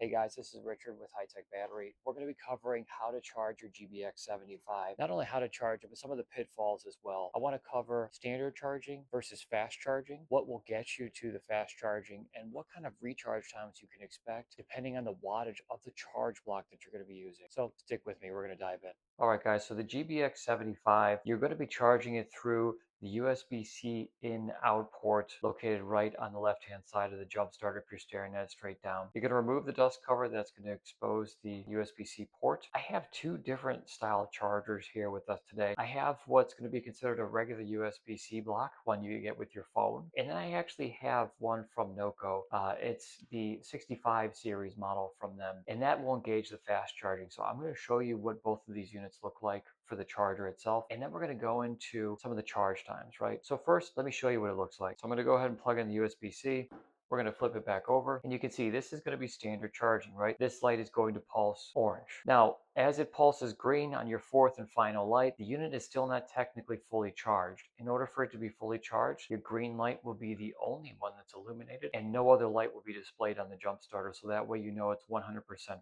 Hey guys, this is Richard with High Tech Battery. We're going to be covering how to charge your GBX75. Not only how to charge it, but some of the pitfalls as well. I want to cover standard charging versus fast charging, what will get you to the fast charging, and what kind of recharge times you can expect depending on the wattage of the charge block that you're going to be using. So stick with me, we're going to dive in. All right, guys, so the GBX75, you're going to be charging it through the USB-C in-out port located right on the left-hand side of the jump starter if you're staring at it straight down. You're going to remove the dust cover that's going to expose the USB-C port. I have two different style chargers here with us today. I have what's going to be considered a regular USB-C block, one you get with your phone, and then I actually have one from NOCO. It's the 65 series model from them, and that will engage the fast charging. So I'm going to show you what both of these units look like for the charger itself, and then we're going to go into some of the charge times, right? So first, let me show you what it looks like. So I'm going to go ahead and plug in the USB-C. We're going to flip it back over, and you can see this is going to be standard charging, right? This light is going to pulse orange. Now, as it pulses green on your fourth and final light, the unit is still not technically fully charged. In order for it to be fully charged, your green light will be the only one that's illuminated, and no other light will be displayed on the jump starter, so that way you know it's 100%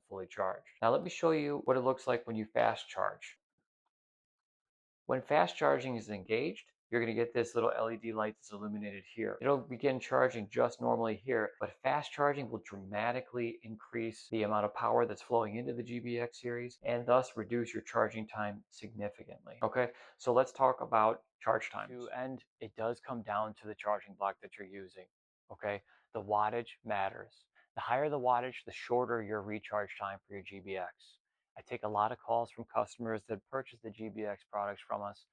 fully charged. Now let me show you what it looks like when you fast charge. When fast charging is engaged, you're going to get this little LED light that's illuminated here. It'll begin charging just normally here, but fast charging will dramatically increase the amount of power that's flowing into the GBX series and thus reduce your charging time significantly. Okay, so let's talk about charge times. To end, it does come down to the charging block that you're using. Okay, the wattage matters. The higher the wattage, the shorter your recharge time for your GBX. I take a lot of calls from customers that purchase the GBX products from us.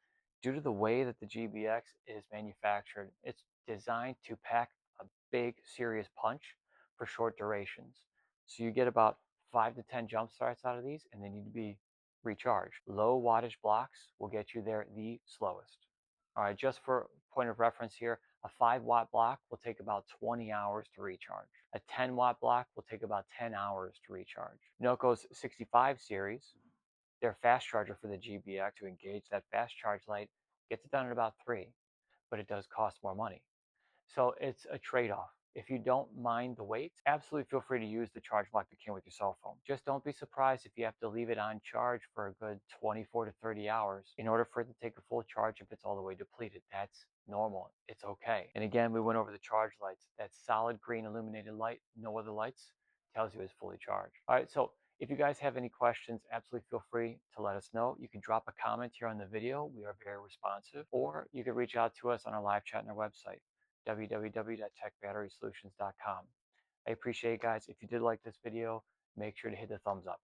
Due to the way that the GBX is manufactured, it's designed to pack a big, serious punch for short durations. So you get about 5 to 10 jump starts out of these, and they need to be recharged. Low wattage blocks will get you there the slowest. All right, just for point of reference here, a 5-watt block will take about 20 hours to recharge. A 10-watt block will take about 10 hours to recharge. NOCO's 65 series, their fast charger for the GBX to engage that fast charge light gets it done in about 3, but it does cost more money. So it's a trade-off. If you don't mind the wait, absolutely feel free to use the charge block that came with your cell phone. Just don't be surprised if you have to leave it on charge for a good 24 to 30 hours in order for it to take a full charge if it's all the way depleted. That's normal. It's okay. And again, we went over the charge lights. That solid green illuminated light, no other lights, tells you it's fully charged. All right, so if you guys have any questions, absolutely feel free to let us know. You can drop a comment here on the video. We are very responsive. Or you can reach out to us on our live chat on our website, www.techbatterysolutions.com. I appreciate it, guys. If you did like this video, make sure to hit the thumbs up.